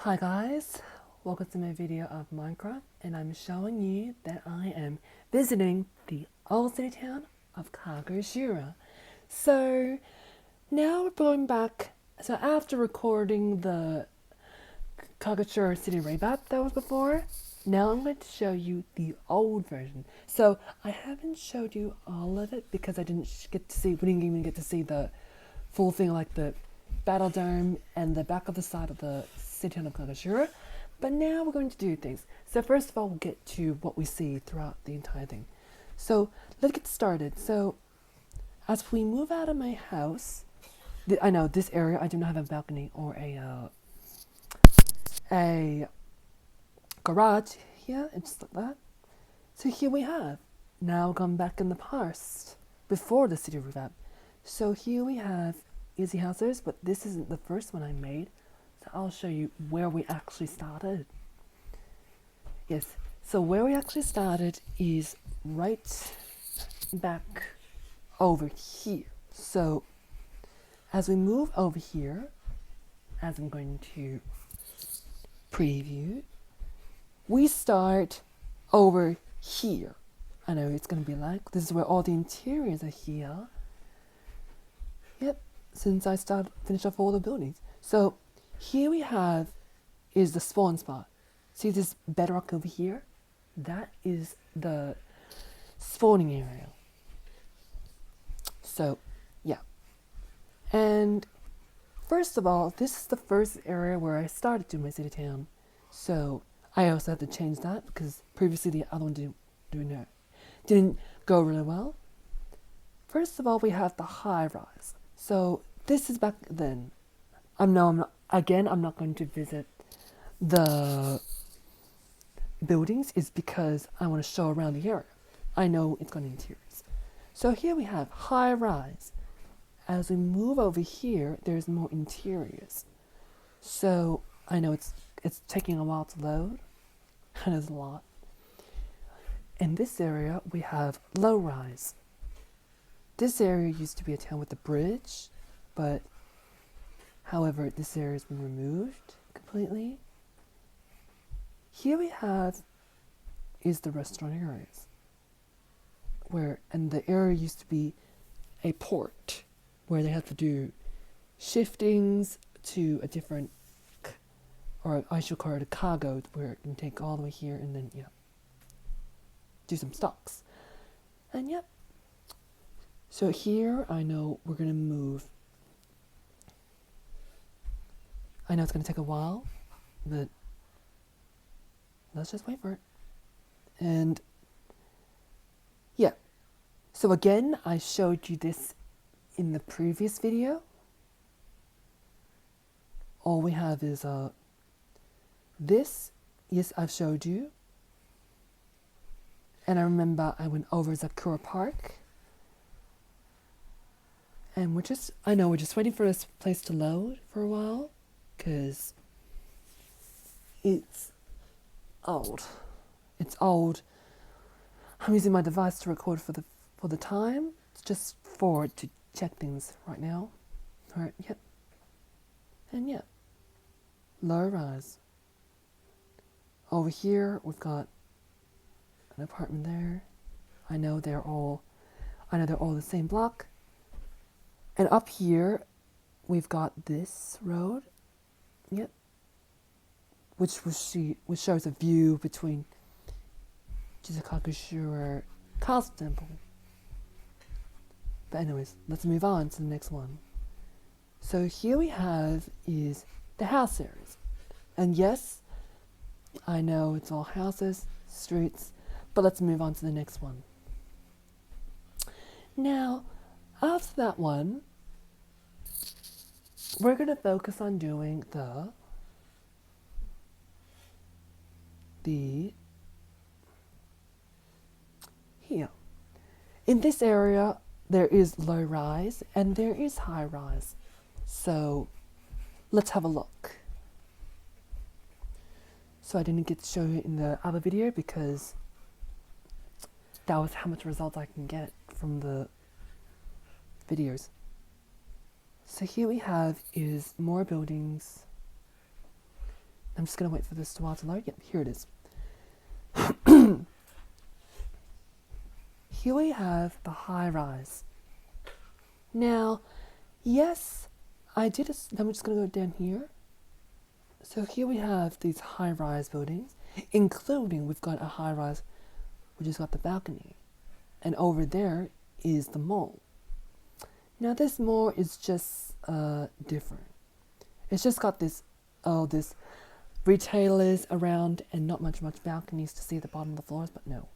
Hi guys, welcome to my video of Minecraft, and I'm showing you that I am visiting the old city town of Kagoshura. So now we're going back, so after recording the Kagoshura city revamp that was before, now I'm going to show you the old version. So I haven't showed you all of it because we didn't even get to see the full thing, like the battle dome and the back of the side of the city town of Kagoshura. But now we're going to do things. So first of all, we'll get to what we see throughout the entire thing. So let's get started. So as we move out of my house, I know this area I do not have a balcony or a garage here. It's just like that. So here we have now gone back in the past before the city revamp. So here we have easy houses, but this isn't the first one I made. So I'll show you where we actually started. Yes, so where we actually started is right back over here. So as we move over here, as I'm going to preview, we start over here. I know it's going to be like, this is where all the interiors are here. Yep, since I finished off all the buildings. So here we have is the spawn spot. See this bedrock over here? That is the spawning area. So, yeah. And first of all, this is the first area where I started doing my city town. So I also had to change that because previously the other one didn't go really well. First of all, we have the high rise. So this is back then. I'm not going to visit the buildings is because I want to show around the area. I know it's got interiors. So here we have high rise. As we move over here, there's more interiors. So I know it's taking a while to load. And there's a lot. In this area, we have low rise. This area used to be a town with a bridge, but however, this area has been removed completely. Here we have is the restaurant areas, and the area used to be a port where they had to do shiftings to a different, or I should call it a cargo, where it can take all the way here and then do some stocks. And so here I know we're gonna move. I know it's going to take a while, but let's just wait for it. And so again, I showed you this in the previous video. All we have is this. Yes, I've showed you. And I remember I went over Zakura Park. And we're just waiting for this place to load for a while. Because it's old. It's old. I'm using my device to record for the time. It's just forward to check things right now. Alright, yep. And low rise. Over here we've got an apartment there. I know they're all the same block. And up here we've got this road. Yep. Which shows a view between the Kagoshura Castle Temple. But anyways, let's move on to the next one. So here we have is the house areas. And yes, I know it's all houses, streets, but let's move on to the next one. Now, after that one, we're going to focus on doing the here. In this area, there is low rise and there is high rise. So let's have a look. So I didn't get to show you in the other video because that was how much results I can get from the videos. So here we have is more buildings. I'm just going to wait for this to load. Yep, here it is. Here we have the high rise. Now, yes, I'm just going to go down here. So here we have these high rise buildings, including we've got a high rise which has got the balcony. And over there is the mall. Now this mall is just different. It's just got this retailers around and not much balconies to see the bottom of the floors, but no.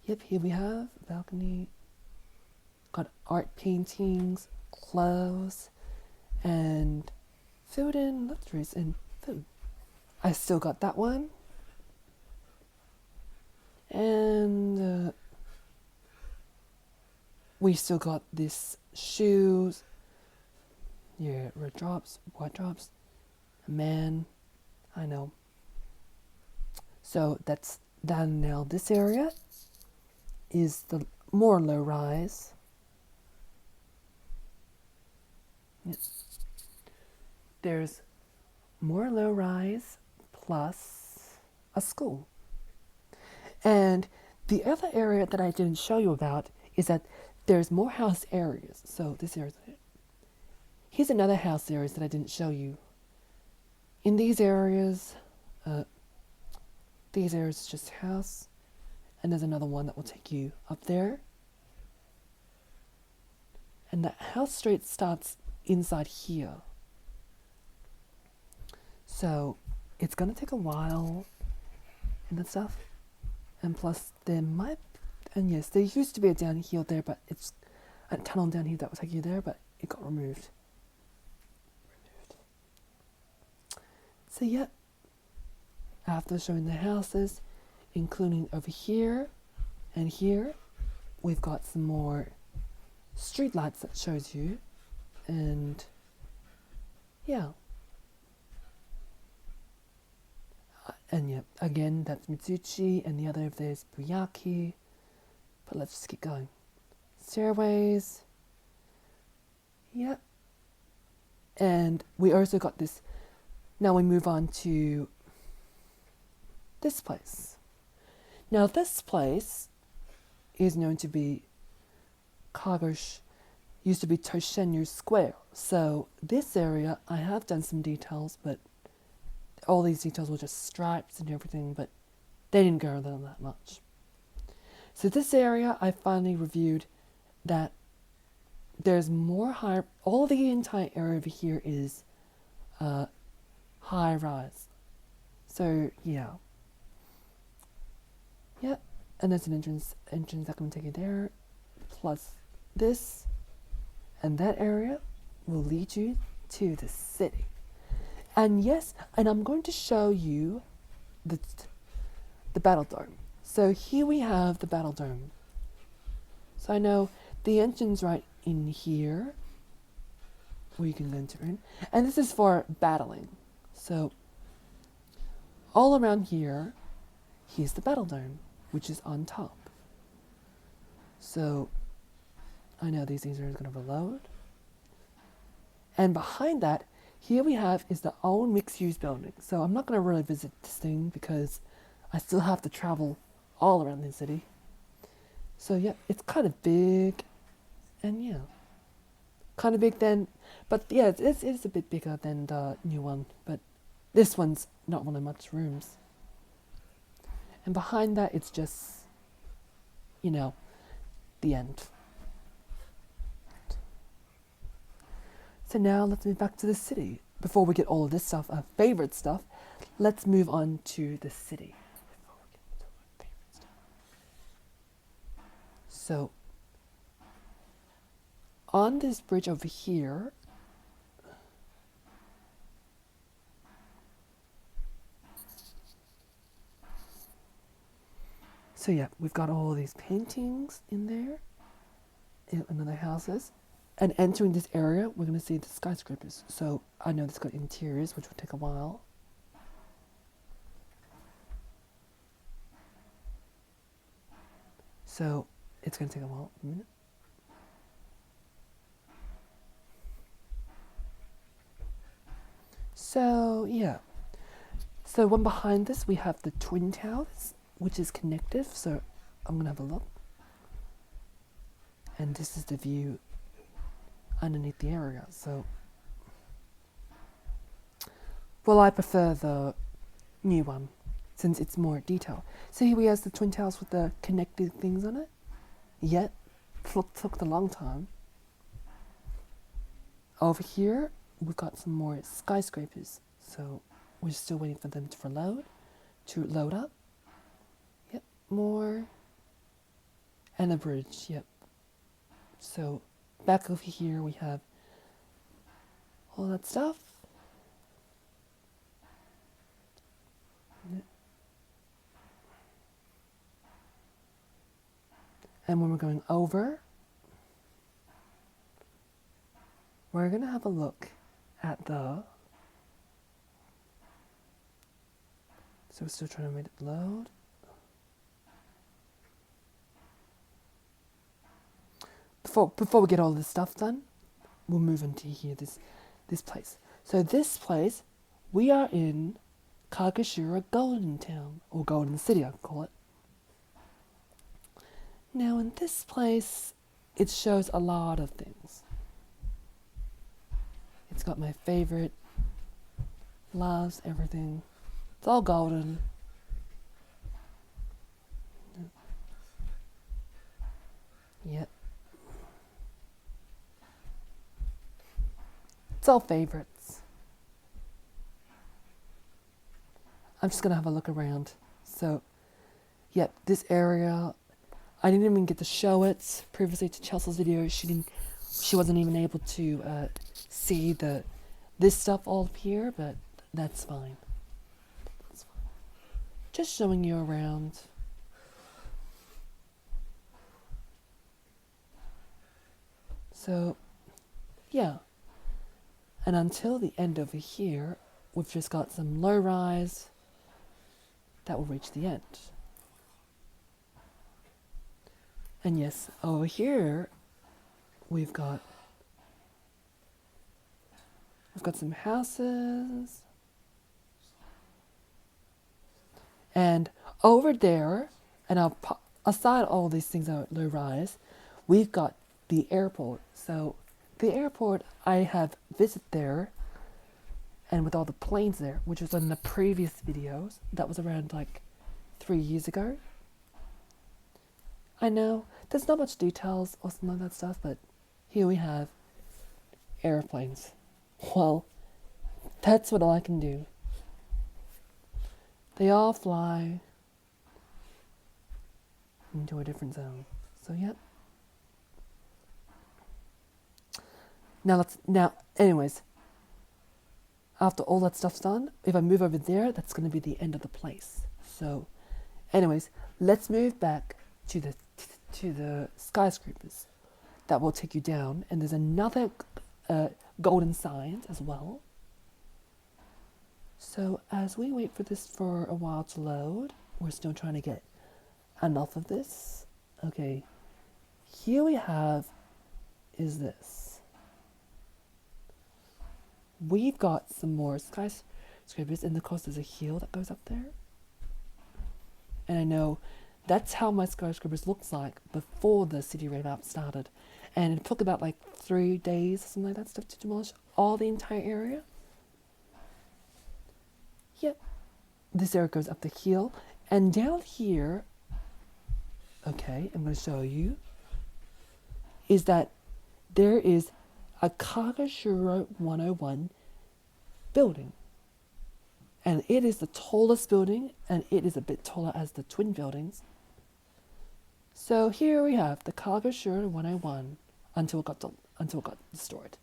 Yep, here we have a balcony. Got art paintings, clothes, and food and luxuries and food. I still got that one. And we still got this shoes. Yeah, red drops, white drops. A man. I know. So that's done now. This area is the more low rise. Yes. There's more low rise plus a school. And the other area that I didn't show you about is that there's more house areas. So this area. Here's another house areas that I didn't show you. In these areas is just house. And there's another one that will take you up there. And the house street starts inside here. So it's going to take a while and that stuff. And plus there used to be a downhill there, but it's a tunnel down here that will take you there, but it got removed. So yeah, after showing the houses, including over here and here, we've got some more street lights that shows you, and yeah. And yeah, again, that's Mitsuchi, and the other over there is Buyaki. But let's just keep going. Stairways. Yep. And we also got this. Now we move on to this place. Now this place is known to be Kagoshura, used to be Toshinyo Square. So this area, I have done some details, but all these details were just stripes and everything, but they didn't go there that much. So this area, I finally reviewed that there's more high, all the entire area over here is high rise. So yeah. Yep, and there's an entrance that can take you there, plus this, and that area will lead you to the city. And yes, and I'm going to show you the Battle Dome. So here we have the Battle Dome. So I know the entrance right in here, where you can enter in. And this is for battling. So all around here, here's the Battle Dome, which is on top. So I know these things are going to reload. And behind that, here we have is the old mixed-use building. So I'm not going to really visit this thing because I still have to travel all around the city. So yeah, it's kind of big, and yeah, kind of big then. But yeah, it's a bit bigger than the new one. But this one's not one of much rooms. And behind that, it's just, the end. So now let's move back to the city. Before we get all of this stuff, our favorite stuff, let's move on to the city. So, on this bridge over here, so yeah, we've got all of these paintings in there, in other houses. And entering this area, we're going to see the skyscrapers. So I know this got interiors, which will take a while. So it's going to take a while, a minute. So yeah. So one behind this, we have the Twin Towers, which is connective. So I'm going to have a look. And this is the view underneath the area. So, well, I prefer the new one since it's more detailed. So here we have the Twin Towers with the connected things on it. Yet, took a long time. Over here, we've got some more skyscrapers. So we're still waiting for them to load up. Yep, more. And a bridge, yep. So back over here we have all that stuff. And when we're going over, we're going to have a look at the... So we're still trying to make it load. Before we get all this stuff done, we'll move into here, this place. So this place, we are in Kagoshura Golden Town, or Golden City I call it. Now in this place, it shows a lot of things. It's got my favorite, loves everything. It's all golden. Yep. It's all favorites. I'm just gonna have a look around. So, yep, this area, I didn't even get to show it previously to Chelsea's video. She wasn't even able to see this stuff all up here, but that's fine. Just showing you around. So, yeah. And until the end over here, we've just got some low rise that will reach the end. And yes, over here, we've got some houses. And over there, and aside all these things that are low rise, we've got the airport. So the airport, I have visited there, and with all the planes there, which was in the previous videos, that was around like 3 years ago. I know, there's not much details or some of that stuff, but here we have airplanes. Well, that's what I can do. They all fly into a different zone. So, yep. Anyways, after all that stuff's done, if I move over there, that's going to be the end of the place. So, anyways, let's move back to the skyscrapers that will take you down. And there's another golden sign as well. So as we wait for this for a while to load, we're still trying to get enough of this. Okay, here we have is this. We've got some more skyscrapers, and of course there's a hill that goes up there. And I know that's how my skyscrapers looks like before the city revamp started. And it took about like 3 days or something like that stuff to demolish all the entire area. Yep. This area goes up the hill. And down here, okay, I'm going to show you, is that there is a Kagoshura 101 building. And it is the tallest building, and it is a bit taller as the twin buildings. So here we have the Kagoshura 101 until it got destroyed.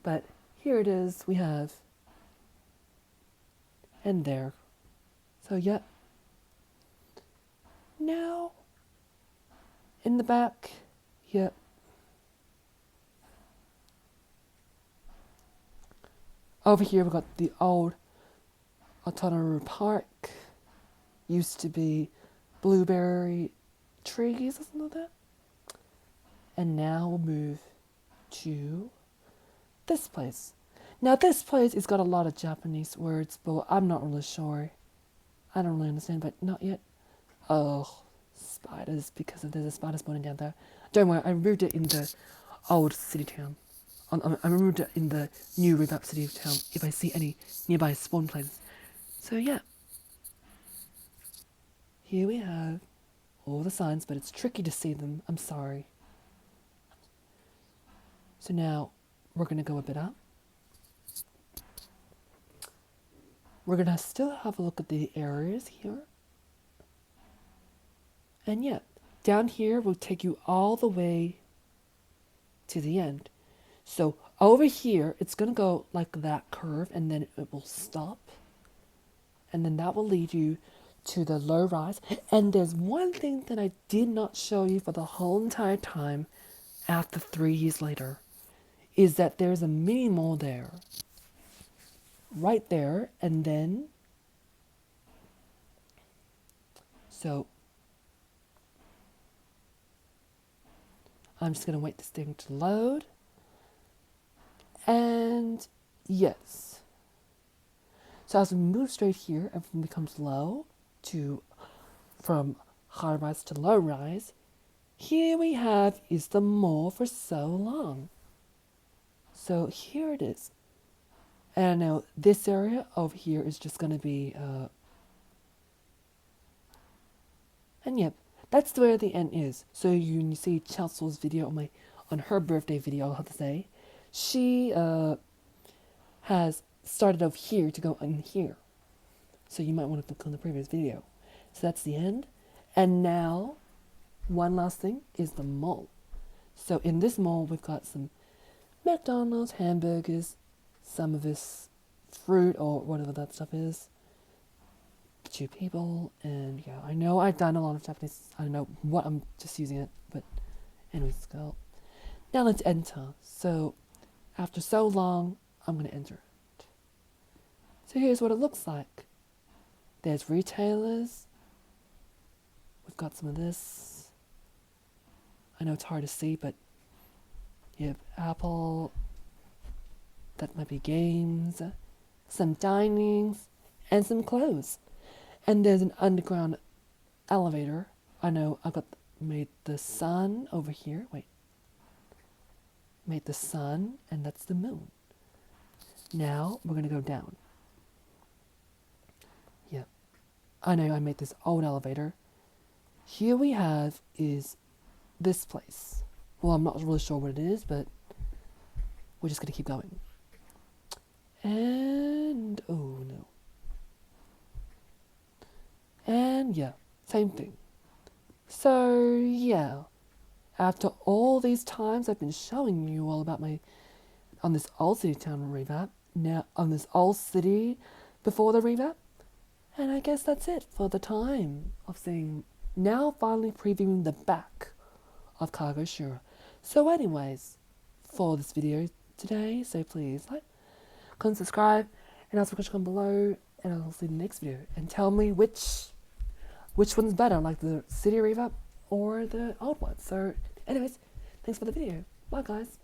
But here it is, we have, and there. So yeah. Now, in the back, yep. Over here we've got the old Atonoru Park. Used to be blueberry trees or something like that. And now we'll move to this place. Now this place has got a lot of Japanese words, but I'm not really sure. I don't really understand, but not yet. Oh, spiders, because there's a spider spawning down there. Don't worry, I removed it in the old city town. I removed it in the new revamped city town if I see any nearby spawn places. So yeah. Here we have all the signs, but it's tricky to see them. I'm sorry. So now we're going to go a bit up. We're going to still have a look at the areas here. And yeah, down here will take you all the way to the end. So over here, it's going to go like that curve, and then it will stop. And then that will lead you to the low rise. And there's one thing that I did not show you for the whole entire time after 3 years later, is that there's a mini mall there. Right there, and then so I'm just going to wait this thing to load. And yes. So as we move straight here, everything becomes low from high rise to low rise. Here we have is the mall for so long. So here it is. And I know this area over here is just going to be, and yep, that's where the end is. So you see Chelsea's video on her birthday video, I'll have to say. She has started over here to go in here. So you might want to click on the previous video. So that's the end. And now, one last thing is the mall. So in this mall, we've got some McDonald's, hamburgers, some of this fruit or whatever that stuff is. 2 people, and yeah, I know I've done a lot of Japanese. I don't know what I'm just using it, but anyways, go. Now let's enter. So after so long, I'm going to enter it. So here's what it looks like. There's retailers. We've got some of this. I know it's hard to see, but you have Apple. That might be games, some dinings, and some clothes. And there's an underground elevator. I know I made the sun over here. Wait. Made the sun, and that's the moon. Now we're going to go down. Yep. I know I made this old elevator. Here we have is this place. Well, I'm not really sure what it is, but we're just going to keep going. And, oh no. And yeah, same thing. So yeah, after all these times I've been showing you all about on this old city town revamp, now on this old city before the revamp, and I guess that's it for the time of seeing, now finally previewing the back of Kagoshura. So anyways, for this video today, so please like, comment, subscribe, and ask a question down below, and I'll see you in the next video. And tell me which one's better, like the city revamp or the old one. So anyways, thanks for the video. Bye guys.